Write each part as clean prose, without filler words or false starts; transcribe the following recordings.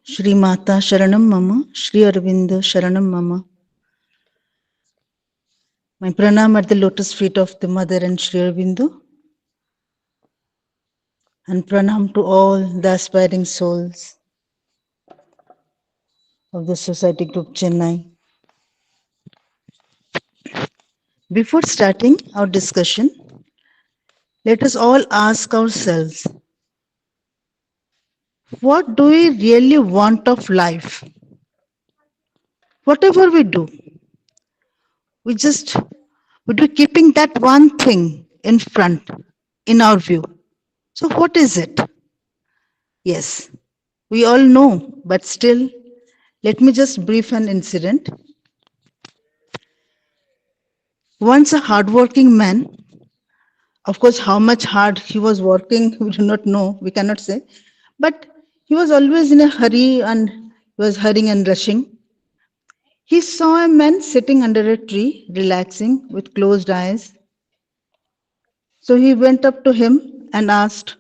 Shri Mata Sharanam Mama, Shri Aurobindo Sharanam Mama. My pranam at the lotus feet of the Mother and Shri Aurobindo, and pranam to all the aspiring souls of the Society Group Chennai. Before starting our discussion, let us all ask ourselves, what do we really want of life? Whatever we do, we just would be keeping that one thing in front, in our view. So what is it? Yes, we all know, but still, let me just brief an incident. Once a hardworking man, of course, how much hard he was working, we do not know, we cannot say, but he was always in a hurry and he was hurrying and rushing. He saw a man sitting under a tree, relaxing with closed eyes. So he went up to him and asked,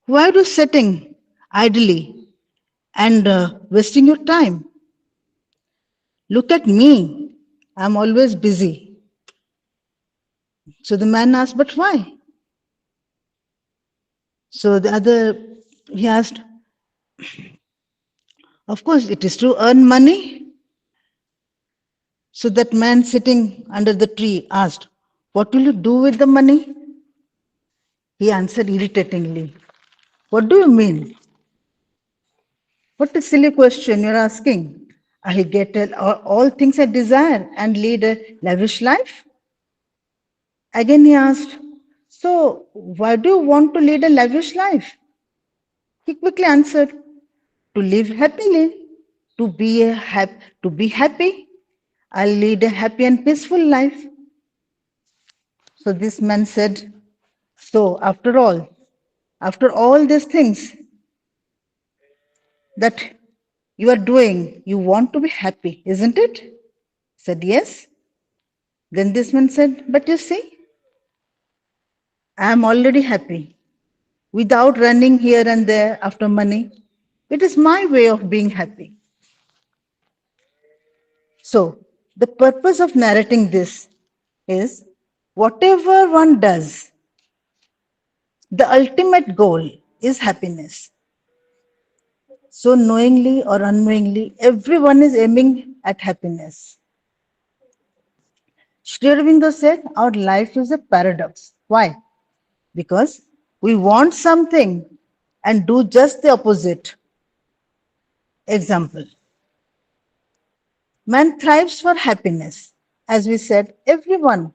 "Why are you sitting idly and wasting your time? Look at me. I'm always busy." So the man asked, "But why?" So he asked, "Of course, it is to earn money." So that man sitting under the tree asked, "What will you do with the money?" He answered irritatingly, "What do you mean? What a silly question you're asking. I get all things I desire and lead a lavish life." Again he asked, "So why do you want to lead a lavish life?" He quickly answered, "To live happily, to be happy. I'll lead a happy and peaceful life." So this man said, "So after all these things that you are doing, you want to be happy, isn't it?" He said, "Yes." Then this man said, "But you see, I am already happy without running here and there after money. It is my way of being happy." So the purpose of narrating this is whatever one does, the ultimate goal is happiness. So knowingly or unknowingly, everyone is aiming at happiness. Sri Aurobindo said our life is a paradox. Why? Because we want something and do just the opposite. Example, man thrives for happiness. As we said, everyone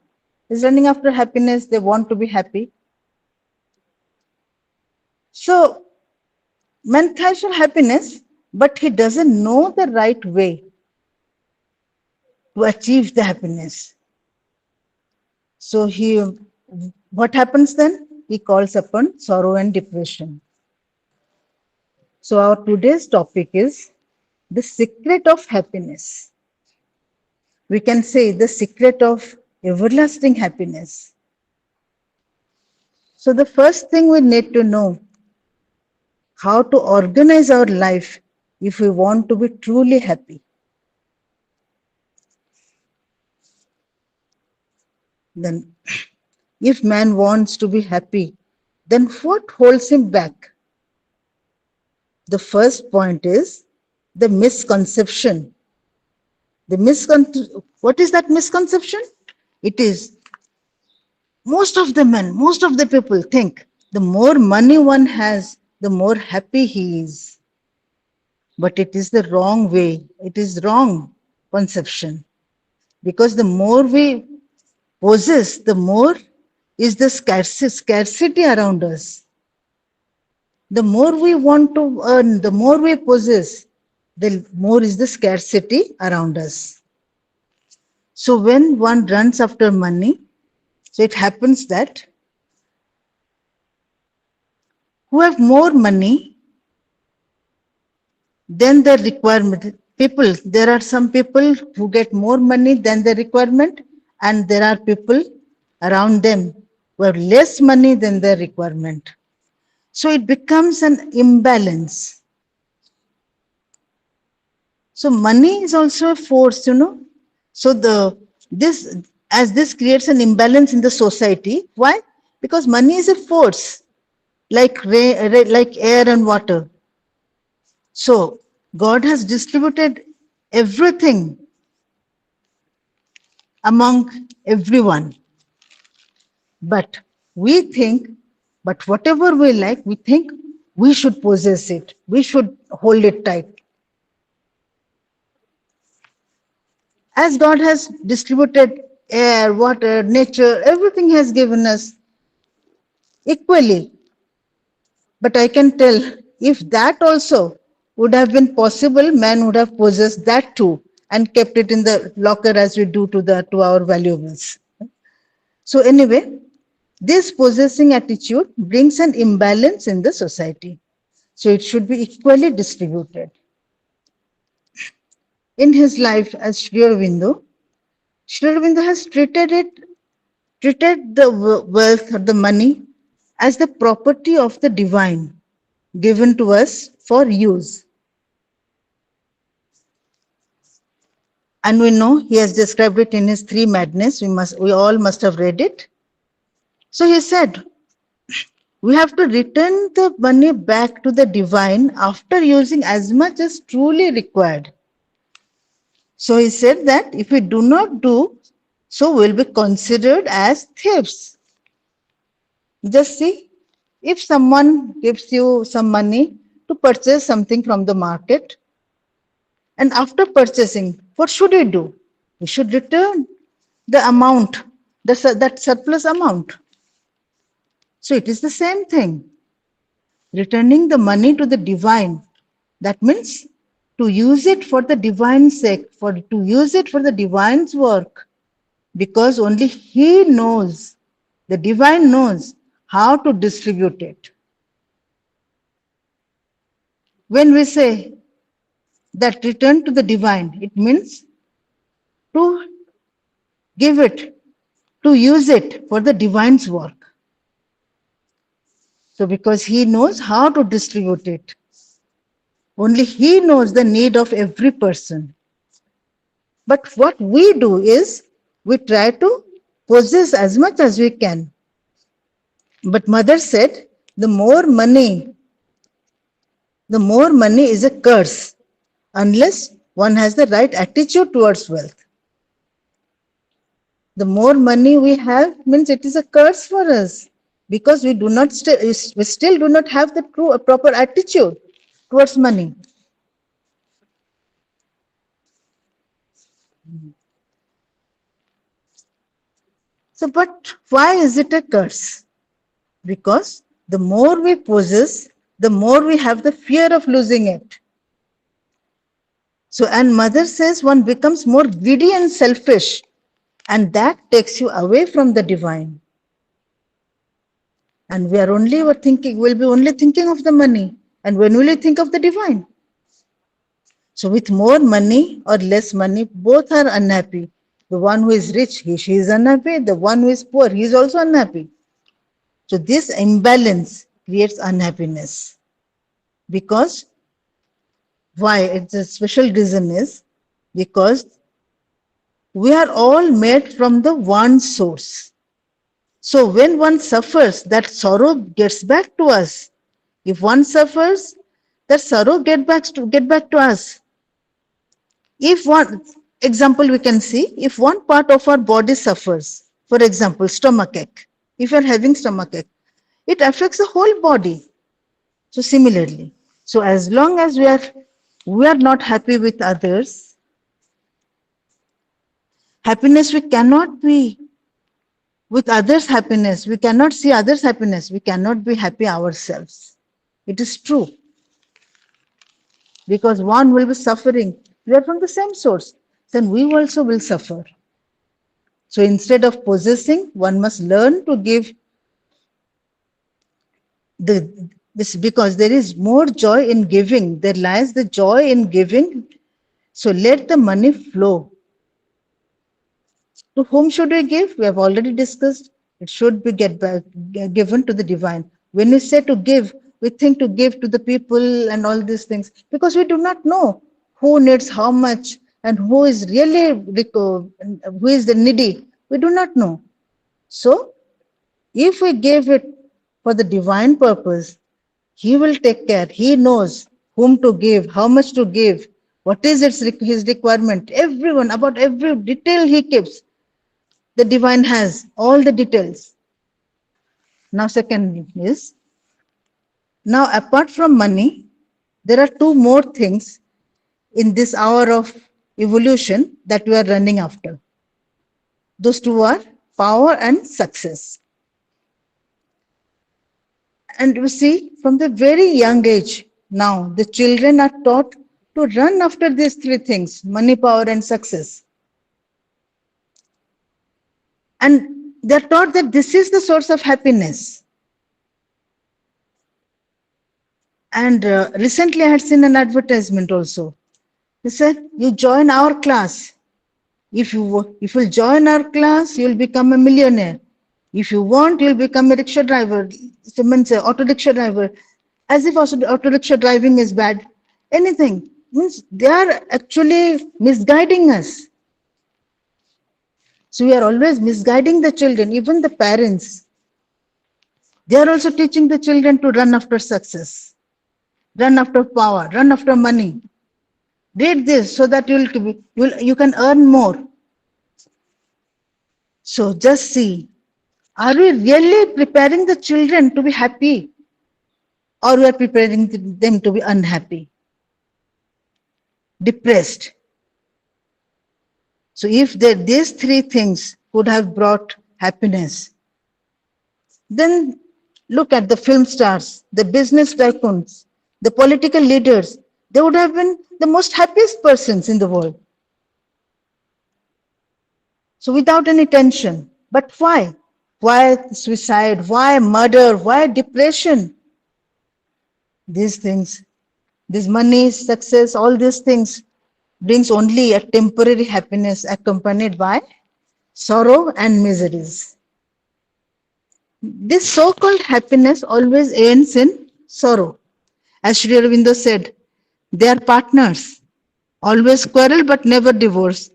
is running after happiness, they want to be happy. So, man thrives for happiness, but he doesn't know the right way to achieve the happiness. So, what happens then? He calls upon sorrow and depression. So, our today's topic is the secret of happiness. We can say the secret of everlasting happiness. So, the first thing we need to know how to organize our life if we want to be truly happy. Then, if man wants to be happy, then what holds him back? The first point is the misconception. What is that misconception? It is most of the people think the more money one has, the more happy he is. But it is the wrong way. It is wrong conception. Because the more we possess, the more is the scarcity around us. The more we want to earn, the more we possess, the more is the scarcity around us. So when one runs after money, so it happens that who have more money than the requirement, there are some people who get more money than the requirement, and there are people around them who have less money than the requirement. So it becomes an imbalance. So money is also a force, So this as this creates an imbalance in the society. Why? Because money is a force, like like air and water. So God has distributed everything among everyone. But we think, but whatever we like, we think we should possess it. We should hold it tight. As God has distributed air, water, nature, everything has given us equally. But I can tell if that also would have been possible, man would have possessed that too and kept it in the locker as we do to our valuables. So anyway, this possessing attitude brings an imbalance in the society. So it should be equally distributed. In his life as Sri Aurobindo has treated the wealth or the money as the property of the divine given to us for use. And we know he has described it in his Three Madness. We all must have read it. So he said, we have to return the money back to the divine after using as much as truly required. So he said that if we do not do so, we'll be considered as thieves. Just see, if someone gives you some money to purchase something from the market, and after purchasing, what should we do? We should return the amount, that surplus amount. So it is the same thing. Returning the money to the divine, that means to use it for the divine's sake, to use it for the divine's work, because only he knows, the divine knows how to distribute it. When we say that return to the divine, it means to give it, to use it for the divine's work. So because he knows how to distribute it, only he knows the need of every person. But what we do is we try to possess as much as we can. But mother said, the more money is a curse unless one has the right attitude towards wealth. The more money we have means it is a curse for us because we still do not have the proper attitude towards money. So, but why is it a curse? Because the more we possess, the more we have the fear of losing it. So, and mother says one becomes more greedy and selfish, and that takes you away from the divine. And we are only thinking, we'll be only thinking of the money. And when will you think of the divine? So, with more money or less money, both are unhappy. The one who is rich, she is unhappy. The one who is poor, he is also unhappy. So, this imbalance creates unhappiness. Because why? It's a special reason is because we are all made from the one source. So when one suffers, that sorrow gets back to us. If one suffers, that sorrow get back to us. If one example we can see, if one part of our body suffers, for example, stomachache, if you are having stomachache, it affects the whole body. So similarly, so as long as we are not happy with others, happiness we cannot be with others' happiness. We cannot see others' happiness. We cannot be happy ourselves. It is true. Because one will be suffering. We are from the same source. Then we also will suffer. So instead of possessing, one must learn to give this, because there is more joy in giving. There lies the joy in giving. So let the money flow. To whom should we give? We have already discussed. It should be given to the divine. When we say to give, we think to give to the people and all these things because we do not know who needs how much and who is really who is the needy. We do not know. So if we give it for the divine purpose, he will take care. He knows whom to give, how much to give, what is his requirement. Everyone, about every detail he keeps, the divine has all the details. Now, second is, now apart from money, there are two more things in this hour of evolution that we are running after. Those two are power and success. And you see, from the very young age, now the children are taught to run after these three things: money, power, and success. And they're taught that this is the source of happiness. And recently I had seen an advertisement also. They said, you join our class. If you join our class, you'll become a millionaire. If you want, you'll become a rickshaw driver. Someone say auto rickshaw driver, as if auto rickshaw driving is bad. Anything means they are actually misguiding us. So we are always misguiding the children, even the parents. They are also teaching the children to run after success, run after power, run after money. Read this so that you can earn more. So just see, are we really preparing the children to be happy, or we are preparing them to be unhappy, depressed? So if these three things would have brought happiness, then look at the film stars, the business tycoons, the political leaders. They would have been the most happiest persons in the world. So without any tension. But why? Why suicide? Why murder? Why depression? These things, this money, success, all these things brings only a temporary happiness accompanied by sorrow and miseries. This so-called happiness always ends in sorrow. As Sri Aurobindo said, they are partners, always quarrel but never divorce.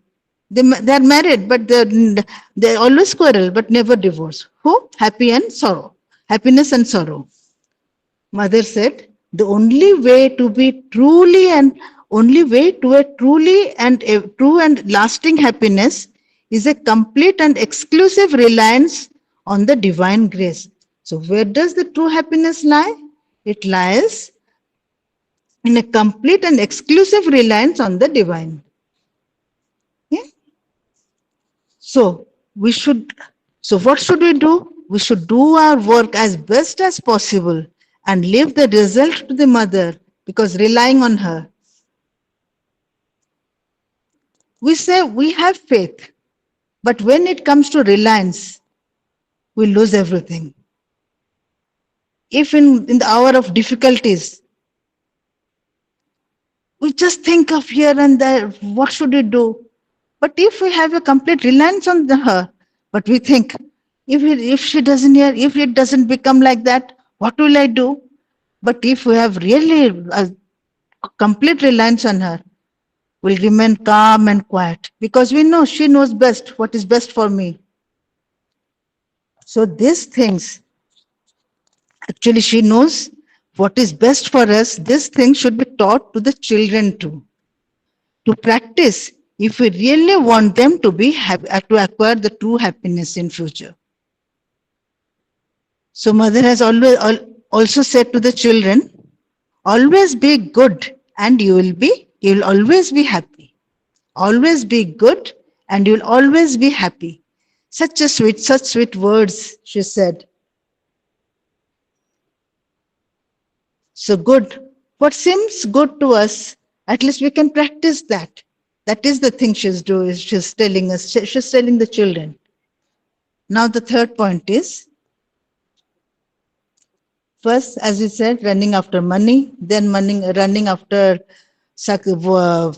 They are married, but they always quarrel but never divorce. Who? Happy and sorrow. Happiness and sorrow. Mother said, the only way to be truly and only way to a truly and a true and lasting happiness is a complete and exclusive reliance on the divine grace. So where does the true happiness lie? It lies in a complete and exclusive reliance on the divine. Yeah? So what should we do? We should do our work as best as possible and leave the result to the mother, because relying on her. We say we have faith, but when it comes to reliance, we lose everything. If in the hour of difficulties, we just think of here and there, what should we do? But if we have a complete reliance on her, but we think, if she doesn't hear, if it doesn't become like that, what will I do? But if we have really a complete reliance on her, we'll remain calm and quiet, because we know she knows best what is best for me. So these things, actually she knows what is best for us. These things should be taught to the children too, to practice if we really want them to be to acquire the true happiness in future. So mother has also said to the children, always be good and you'll always be happy. Always be good and you'll always be happy. Such sweet words, she said. So good. What seems good to us, at least we can practice that. That is the thing she's doing. She's telling us. She's telling the children. Now the third point is, first, as we said, running after money, then running after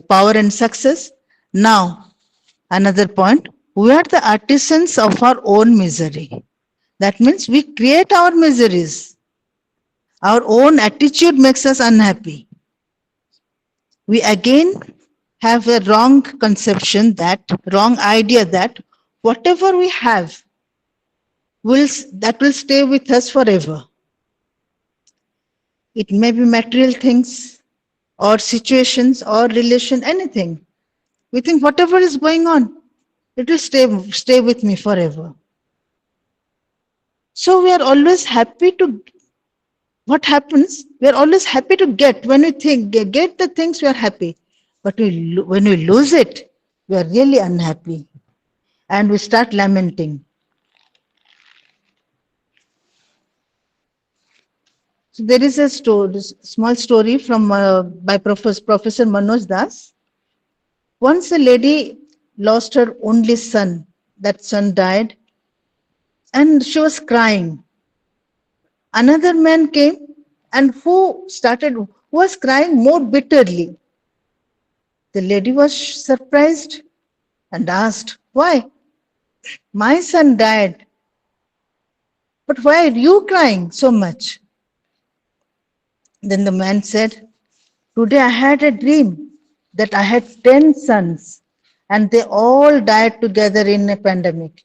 power and success. Now, another point, we are the artisans of our own misery. That means we create our miseries. Our own attitude makes us unhappy. we again have a wrong conception, that wrong idea that whatever we have will stay with us forever. It may be material things or situations or relation, anything. We think whatever is going on, it will stay with me forever. So we are always happy to, what happens? We are always happy to get, when we think, get the things, we are happy. But when we lose it, we are really unhappy and we start lamenting. So there is a story, small story from by Professor Manoj Das. Once a lady lost her only son. That son died, and she was crying. Another man came, and who was crying more bitterly. The lady was surprised and asked, "Why? My son died, but why are you crying so much?" Then the man said, "Today I had a dream that I had 10 sons and they all died together in a pandemic.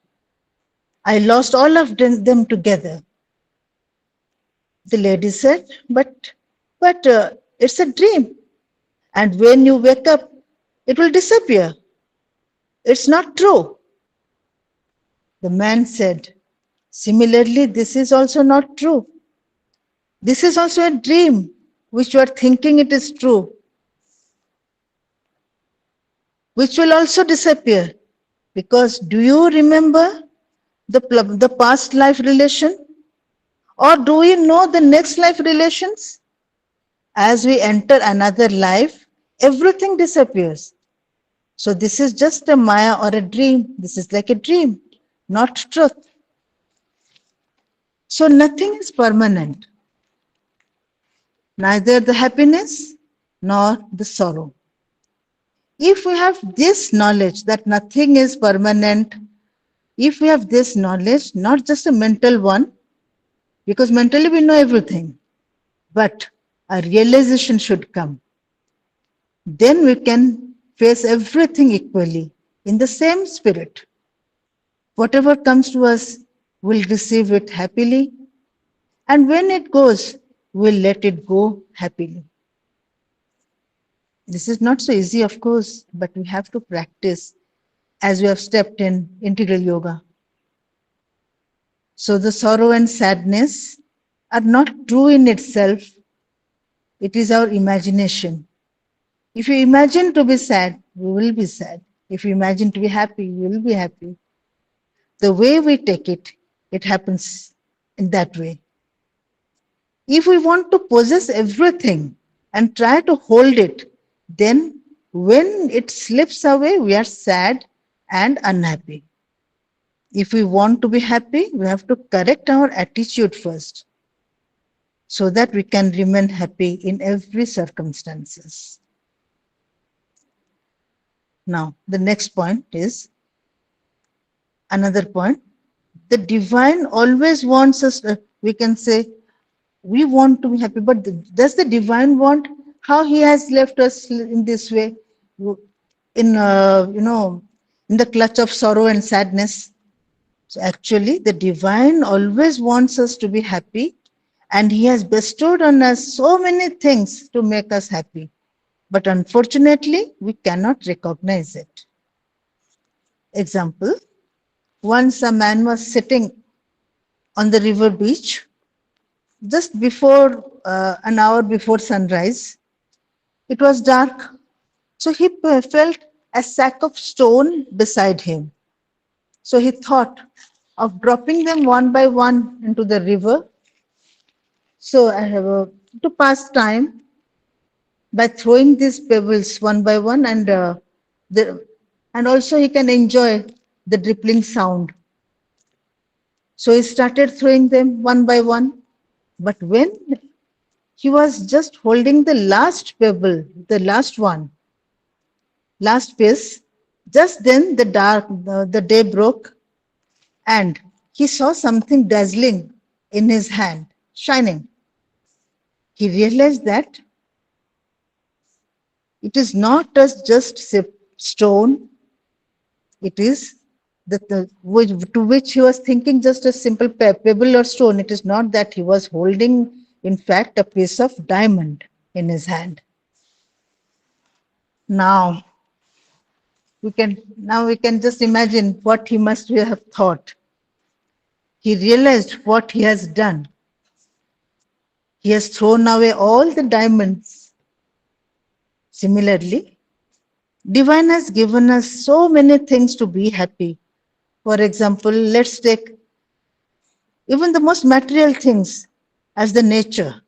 I lost all of them together." The lady said, but it's a dream. And when you wake up, it will disappear. It's not true." The man said, "Similarly, this is also not true. This is also a dream which you are thinking it is true, which will also disappear. Because do you remember the past life relation? Or do you know the next life relations? As we enter another life, everything disappears. So this is just a maya or a dream. This is like a dream, not truth. So nothing is permanent, neither the happiness nor the sorrow. If we have this knowledge that nothing is permanent, if we have this knowledge, not just a mental one, because mentally we know everything, but a realization should come. Then we can face everything equally in the same spirit. Whatever comes to us, we'll receive it happily, and when it goes, we'll let it go happily. This is not so easy, of course, but we have to practice as we have stepped in integral yoga. So the sorrow and sadness are not true in itself, it is our imagination. If you imagine to be sad, we will be sad. If you imagine to be happy, we will be happy. The way we take it, it happens in that way. If we want to possess everything and try to hold it, then when it slips away, we are sad and unhappy. If we want to be happy, we have to correct our attitude first so that we can remain happy in every circumstances. Now, the next point is another point. The divine always wants us, we can say, we want to be happy, but does the divine want? How he has left us in this way, in in the clutch of sorrow and sadness? So actually, the divine always wants us to be happy, and he has bestowed on us so many things to make us happy. But unfortunately, we cannot recognize it. Example, once a man was sitting on the river beach just before an hour before sunrise. It was dark, so he felt a sack of stone beside him. So he thought of dropping them one by one into the river. So I have to pass time by throwing these pebbles one by one, and also he can enjoy the dripping sound. So he started throwing them one by one. But when he was just holding the last pebble, the last one, last piece, just then the day broke, and he saw something dazzling in his hand, shining. He realized that It is not as just stone, it is to which he was thinking just a simple pebble or stone. It is not that he was holding, in fact, a piece of diamond in his hand. Now we can just imagine what he must have thought. He realized what he has done. He has thrown away all the diamonds. Similarly, Divine has given us so many things to be happy. For example, let's take even the most material things as the nature.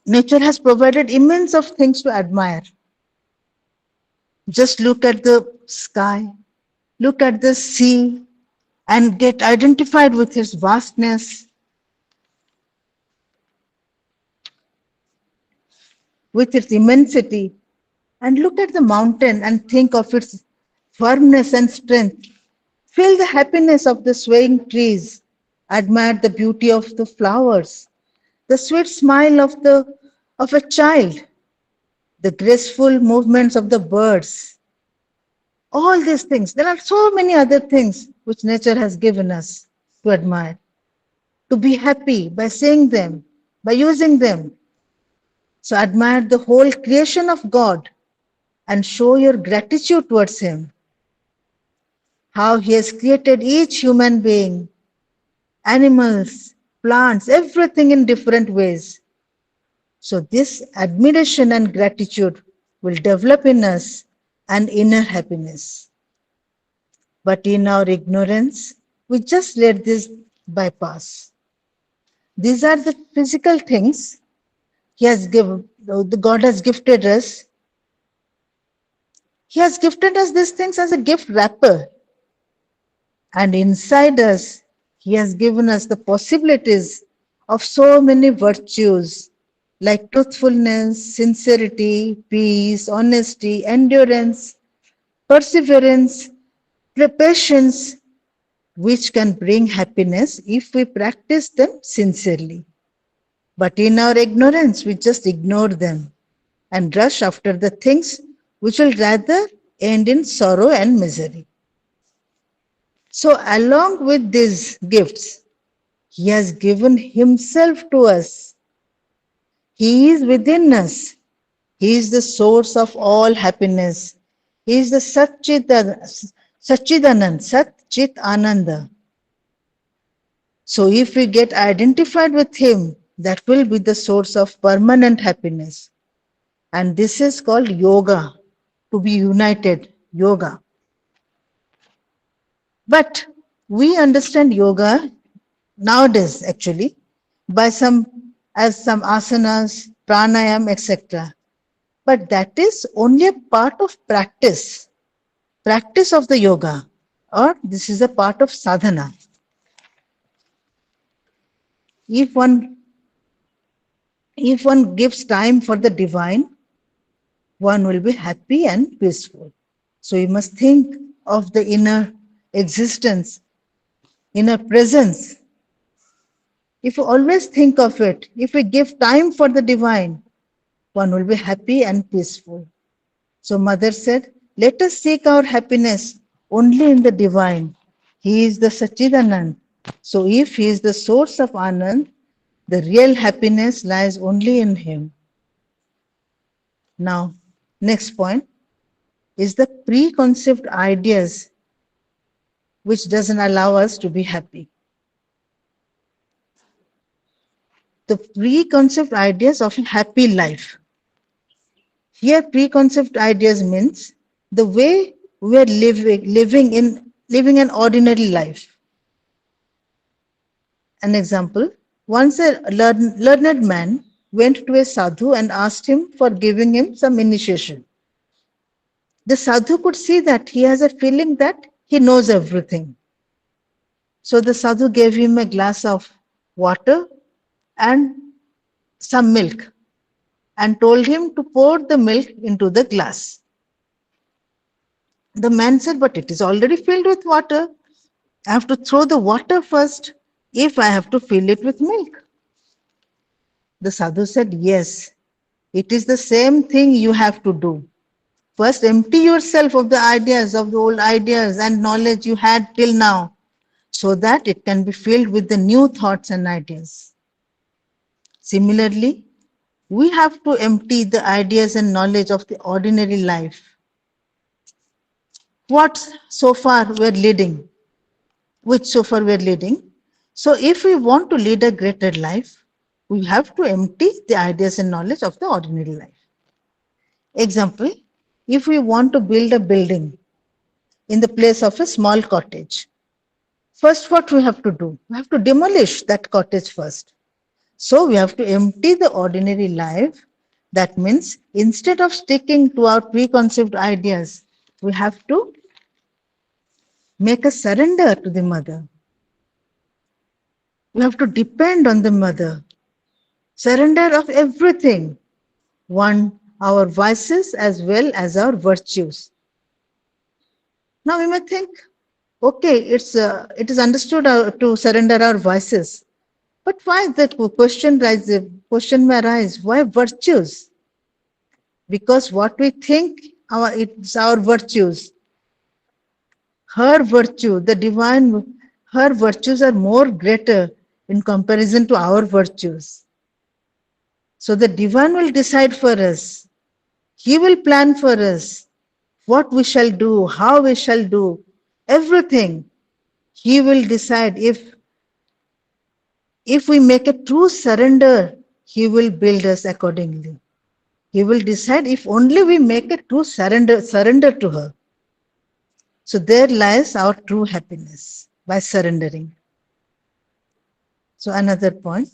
Nature has provided immense of things to admire. Just look at the sky, look at the sea, and get identified with its vastness, with its immensity, and look at the mountain and think of its firmness and strength. Feel the happiness of the swaying trees, admire the beauty of the flowers, the sweet smile of a child, the graceful movements of the birds. All these things. There are so many other things which nature has given us to admire, to be happy by seeing them, by using them. So admire the whole creation of God and show your gratitude towards Him, how He has created each human being, animals, plants, everything in different ways. So this admiration and gratitude will develop in us an inner happiness. But in our ignorance, we just let this bypass. These are the physical things He has given, the God has gifted us. He has gifted us these things as a gift wrapper. And inside us, He has given us the possibilities of so many virtues like truthfulness, sincerity, peace, honesty, endurance, perseverance, patience, which can bring happiness if we practice them sincerely. But in our ignorance, we just ignore them and rush after the things which will rather end in sorrow and misery. So, along with these gifts, He has given Himself to us. He is within us. He is the source of all happiness. He is the Satchidanand, Sat Chit Ananda. So if we get identified with Him, that will be the source of permanent happiness. And this is called yoga, to be united, yoga. But we understand yoga nowadays actually by some asanas, pranayam, etc. But that is only a part of practice of the yoga, or this is a part of sadhana. If one if one gives time for the divine, one will be happy and peaceful. So you must think of the inner existence, inner presence. If you always think of it, if we give time for the divine, one will be happy and peaceful. So Mother said, let us seek our happiness only in the divine. He is the Satchidanand. So if he is the source of Anand, the real happiness lies only in him. Now, next point is the preconceived ideas which doesn't allow us to be happy. The preconceived ideas of a happy life. Here, preconceived ideas means the way we are living an ordinary life. An example, once a learned man went to a sadhu and asked him for giving him some initiation. The sadhu could see that he has a feeling that he knows everything. So the sadhu gave him a glass of water and some milk and told him to pour the milk into the glass. The man said, but it is already filled with water. I have to throw the water first if I have to fill it with milk. The sadhu said, yes, It is the same thing you have to do. First, empty yourself of the ideas, of the old ideas and knowledge you had till now, so that it can be filled with the new thoughts and ideas. Similarly, we have to empty the ideas and knowledge of the ordinary life. What so far we're leading, which so far we're leading. So, if we want to lead a greater life, we have to empty the ideas and knowledge of the ordinary life. Example, if we want to build a building in the place of a small cottage, first what we have to do? We have to demolish that cottage first. So we have to empty the ordinary life. That means instead of sticking to our preconceived ideas, we have to make a surrender to the mother. We have to depend on the mother. Surrender of everything. One, our vices as well as our virtues. Now we may think, okay, it is understood to surrender our vices. But why that question may arise? Why virtues? Because what we think it's our virtues. Her virtue, the divine, her virtues are more greater in comparison to our virtues. So the divine will decide for us. He will plan for us what we shall do, how we shall do, everything. He will decide if we make a true surrender, he will build us accordingly. He will decide if only we make a true surrender to her. So there lies our true happiness by surrendering. So another point,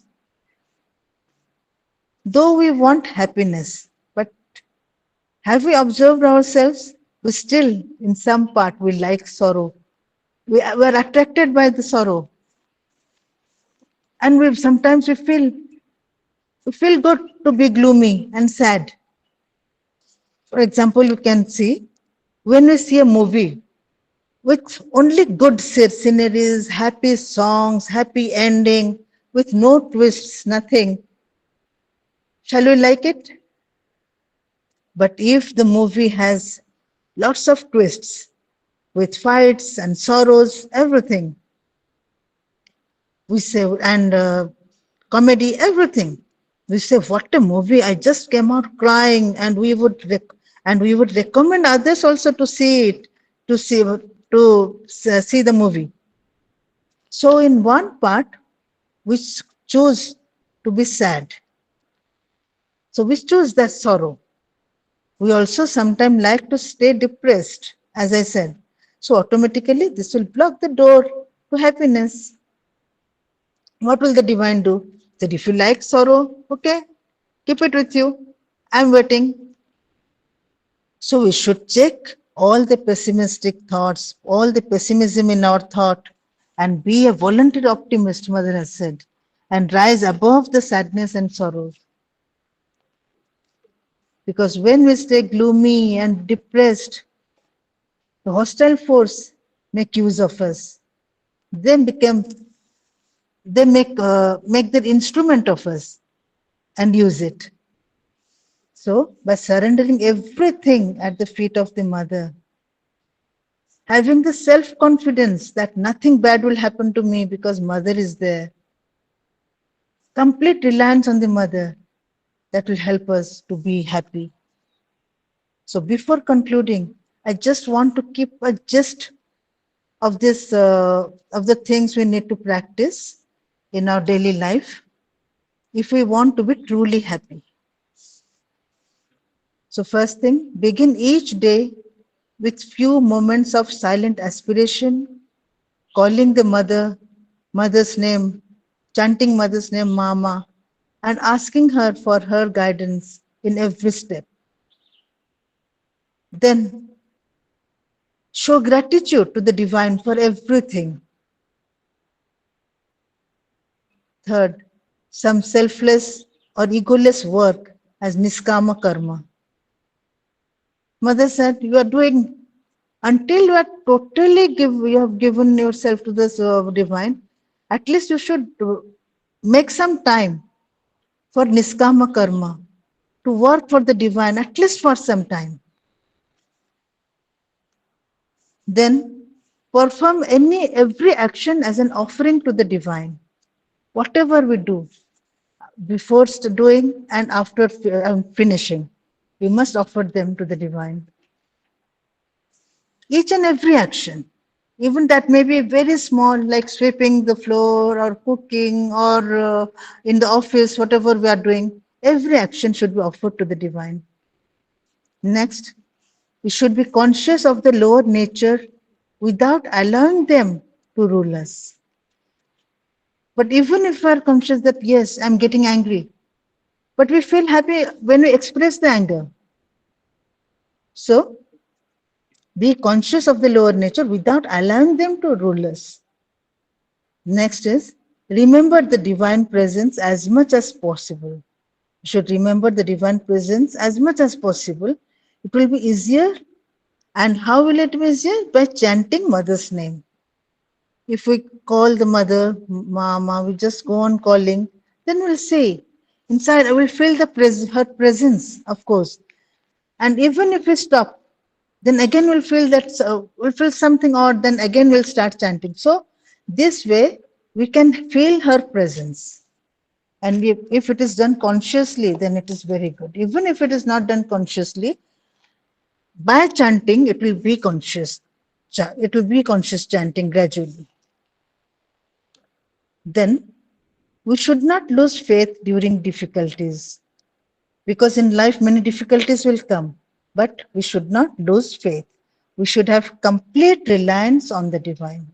though we want happiness, but have we observed ourselves? We still, in some part, we like sorrow. We are attracted by the sorrow. And sometimes we feel good to be gloomy and sad. For example, you can see when we see a movie with only good sceneries, happy songs, happy ending, with no twists, nothing. Shall we like it? But if the movie has lots of twists, with fights and sorrows, everything, we say, and comedy, everything, we say, what a movie! I just came out crying, and we would recommend others also to see it, to see the movie. So in one part, we choose to be sad. So we choose that sorrow. We also sometimes like to stay depressed, as I said. So automatically this will block the door to happiness. What will the divine do? That if you like sorrow, okay, keep it with you. I'm waiting. So we should check all the pessimistic thoughts, all the pessimism in our thought, and be a volunteer optimist, Mother has said, and rise above the sadness and sorrow. Because when we stay gloomy and depressed, the hostile force make use of us. They become they make the instrument of us and use it. So by surrendering everything at the feet of the mother, having the self-confidence that nothing bad will happen to me because mother is there, complete reliance on the mother, that will help us to be happy. So before concluding, I just want to keep a gist of the things we need to practice in our daily life if we want to be truly happy. So first thing, begin each day with few moments of silent aspiration, calling the mother's name, chanting mother's name, Mama, and asking her for her guidance in every step. Then show gratitude to the divine for everything. Third, some selfless or egoless work as niskama karma. Mother said, you are doing until you are you have given yourself to this divine, at least you should make some time for niskama karma. to work for the divine, at least for some time. Then perform every action as an offering to the divine. Whatever we do, before doing and after finishing, we must offer them to the divine. Each and every action, even that may be very small, like sweeping the floor or cooking or in the office, whatever we are doing, every action should be offered to the divine. Next, we should be conscious of the lower nature without allowing them to rule us. But even if we are conscious that, yes, I'm getting angry, but we feel happy when we express the anger. So, be conscious of the lower nature without allowing them to rule us. Next is remember the divine presence as much as possible. You should remember the divine presence as much as possible. It will be easier. And how will it be easier? By chanting mother's name. If we call the mother, Mama, we just go on calling, then we'll say, inside I will feel her presence, of course. And even if we stop, then again we'll feel something odd, then again we'll start chanting. So this way we can feel her presence. And if it is done consciously, then it is very good. Even if it is not done consciously, by chanting, it will be conscious. It will be conscious chanting gradually. Then we should not lose faith during difficulties, because in life many difficulties will come, but we should not lose faith. We should have complete reliance on the divine.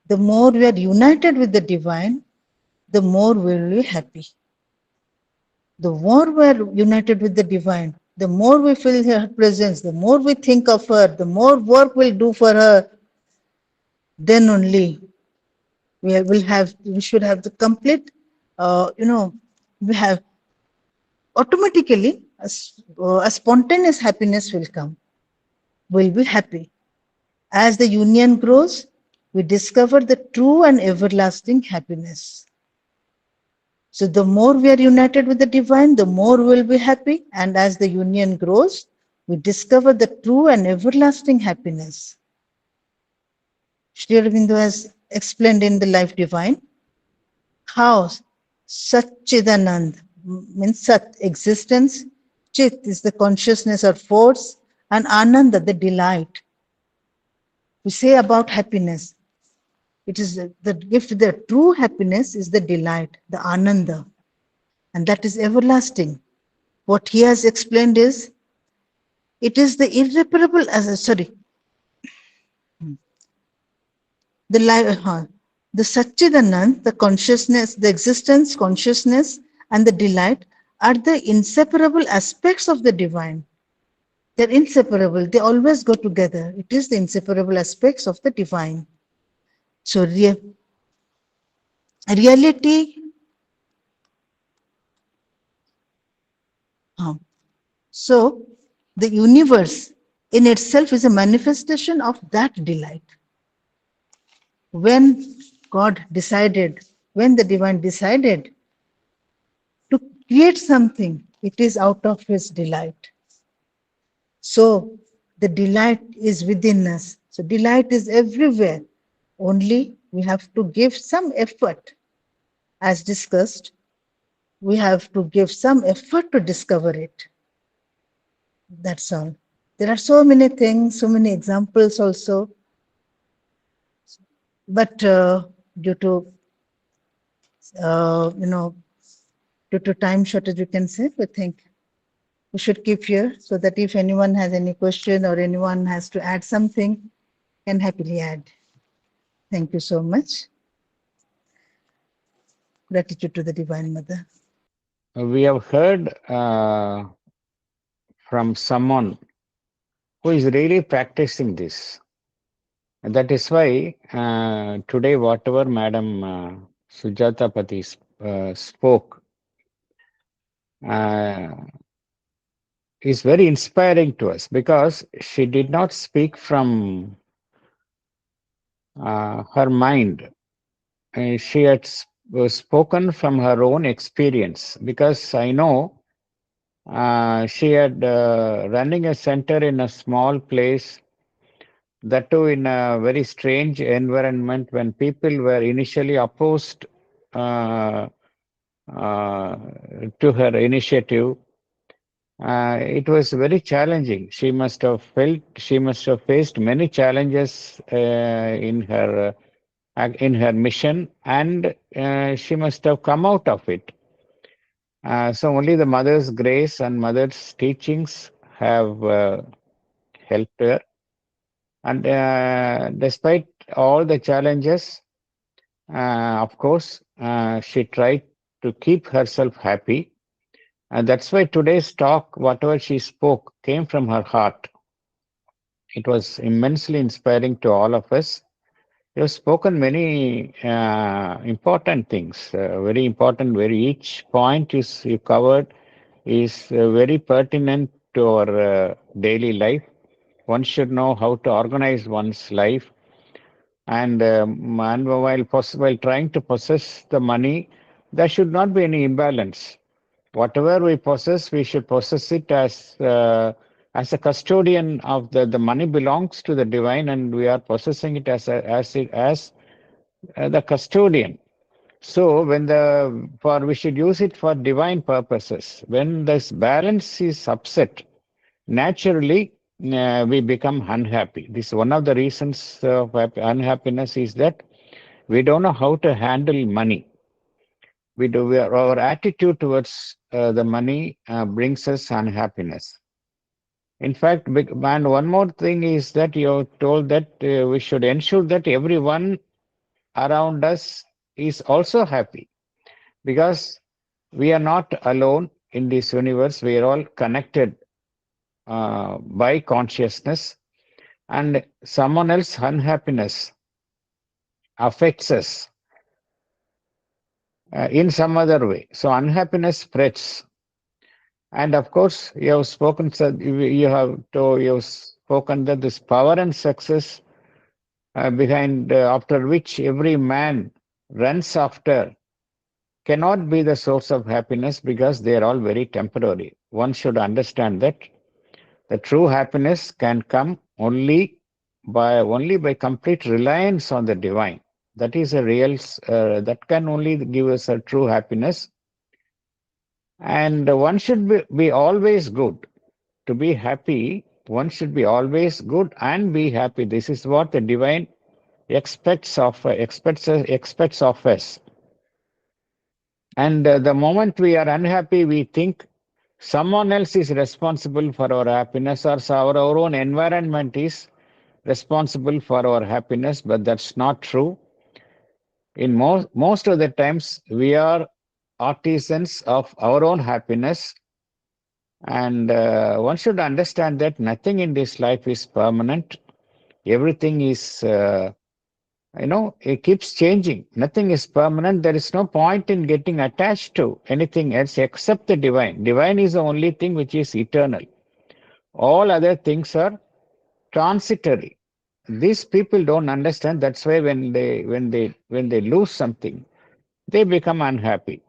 The more we are united with the divine, the more we will be happy. The more we are united with the divine, the more we feel her presence, the more we think of her, the more work we'll do for her, then only we should have the complete, we have automatically a spontaneous happiness will come. We'll be happy. As the union grows, we discover the true and everlasting happiness. So the more we are united with the divine, the more we'll be happy. And as the union grows, we discover the true and everlasting happiness. Sri Aurobindo has explained in the Life Divine how Satchidanand means Sat, existence, Chit is the consciousness or force, and Ananda, the delight. We say about happiness, it is the gift, the true happiness is the delight, the Ananda, and that is everlasting. What he has explained is, it is the irreparable, the life, the Satchidanand, the consciousness, the existence, consciousness, and the delight are the inseparable aspects of the divine. They're inseparable. They always go together. It is the inseparable aspects of the divine. So reality, so the universe in itself is a manifestation of that delight. When God decided, when the divine decided to create something, it is out of his delight. So the delight is within us. So delight is everywhere. Only we have to give some effort. As discussed, we have to give some effort to discover it. That's all. There are so many things, so many examples also. But due to, uh, you know, due to time shortage, you can say, we think we should keep here so that if anyone has any question or anyone has to add something, can happily add. Thank you so much. Gratitude to the Divine Mother. We have heard from someone who is really practicing this. And that is why today, whatever Madam Sujatha Pati spoke uh, is very inspiring to us, because she did not speak from her mind. She had was spoken from her own experience because I know she had running a center in a small place, that too in a very strange environment when people were initially opposed uh, uh, to her initiative. It was very challenging. She must have faced many challenges in her mission, and she must have come out of it. So only the mother's grace and mother's teachings have helped her. And despite all the challenges, of course, she tried to keep herself happy. And that's why today's talk, whatever she spoke, came from her heart. It was immensely inspiring to all of us. You have spoken many important things, very important, where each point you covered is very pertinent to our daily life. One should know how to organize one's life, and while trying to possess the money, there should not be any imbalance. Whatever we possess, we should possess it as a custodian of the money belongs to the divine, and we are possessing it as the custodian. So when the for we should use it for divine purposes. When this balance is upset, naturally we become unhappy. This is one of the reasons of unhappiness is that we don't know how to handle money. Our attitude towards the money brings us unhappiness. In fact, and one more thing is that you told that we should ensure that everyone around us is also happy, because we are not alone in this universe. We are all connected by consciousness, and someone else's unhappiness affects us in some other way. So unhappiness spreads. And of course, you have spoken, you have spoken that this power and success behind, after which every man runs after, cannot be the source of happiness because they are all very temporary. One should understand that the true happiness can come only by complete reliance on the divine. That is a real, that can only give us a true happiness. And one should be always good. To be happy, one should be always good and be happy. This is what the divine expects of us. And the moment we are unhappy, we think someone else is responsible for our happiness, or our own environment is responsible for our happiness, but that's not true. In most of the times, we are artisans of our own happiness, and one should understand that nothing in this life is permanent. Everything is, it keeps changing. Nothing is permanent. There is no point in getting attached to anything else except the divine. Divine is the only thing which is eternal. All other things are transitory. These people don't understand. That's why when they lose something, they become unhappy.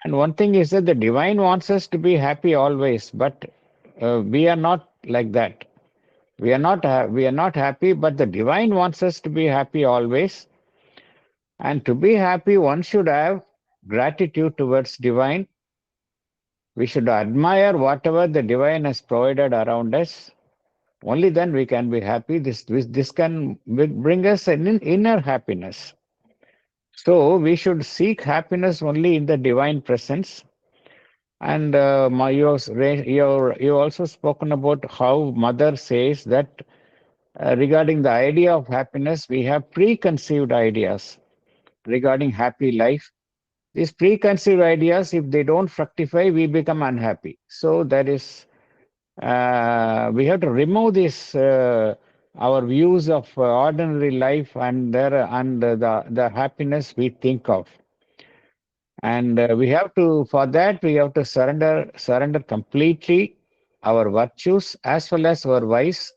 And one thing is that the divine wants us to be happy always, but we are not like that. We are not happy, but the divine wants us to be happy always. And to be happy, one should have gratitude towards divine. We should admire whatever the divine has provided around us. Only then we can be happy. This can bring us an inner happiness. So we should seek happiness only in the divine presence. And you also spoken about how mother says that regarding the idea of happiness, we have preconceived ideas regarding happy life. These preconceived ideas, if they don't fructify, we become unhappy. So that is, we have to remove this our views of ordinary life and the happiness we think of. And we have to, for that, we have to surrender completely our virtues as well as our vice.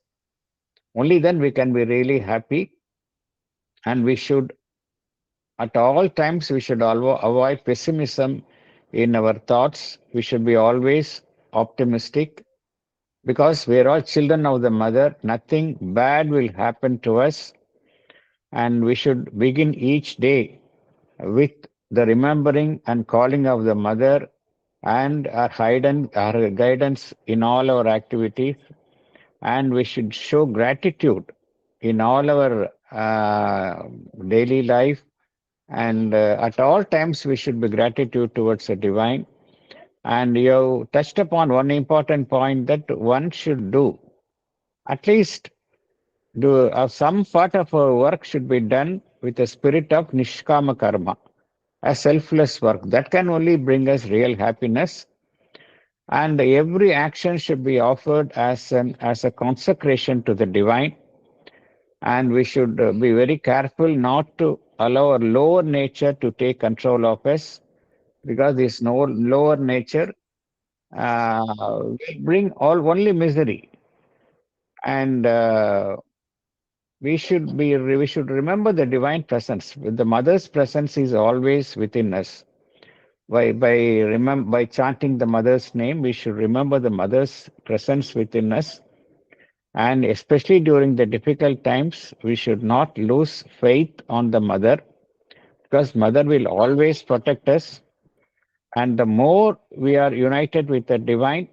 Only then we can be really happy. And we should At all times, we should avoid pessimism in our thoughts. We should be always optimistic because we are all children of the mother. Nothing bad will happen to us, and we should begin each day with the remembering and calling of the mother and our guidance in all our activities. And we should show gratitude in all our daily life. And at all times, we should be gratitude towards the divine. And you touched upon one important point that one should do. At least do some part of our work should be done with a spirit of nishkama karma, a selfless work. That can only bring us real happiness. And every action should be offered as a consecration to the divine. And we should be very careful not to allow our lower nature to take control of us, because this no lower nature will bring all only misery. And we should remember the divine presence. The mother's presence is always within us. By chanting the mother's name, we should remember the mother's presence within us. And especially during the difficult times, we should not lose faith on the mother, because mother will always protect us. And the more we are united with the divine,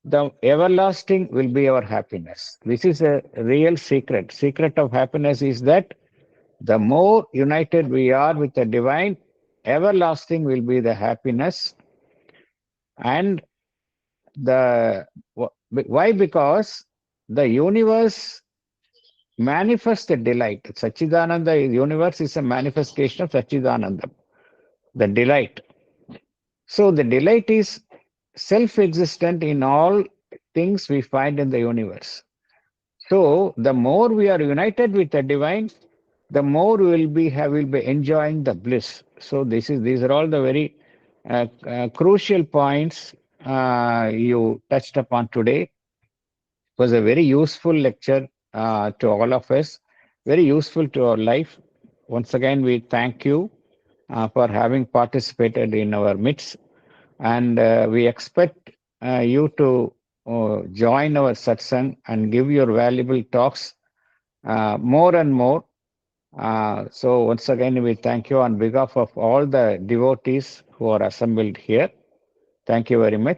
the everlasting will be our happiness. This is a real secret. Secret of happiness is that the more united we are with the divine, everlasting will be the happiness. And the why? Because the universe manifests the delight. Sachidananda, universe is a manifestation of Sachidananda, the delight. So the delight is self-existent in all things we find in the universe. So the more we are united with the divine, the more we will be enjoying the bliss. So these are all the very crucial points you touched upon today. It was a very useful lecture to all of us, very useful to our life. Once again, we thank you for having participated in our midst, and we expect you to join our satsang and give your valuable talks more and more. So once again, we thank you on behalf of all the devotees who are assembled here. Thank you very much.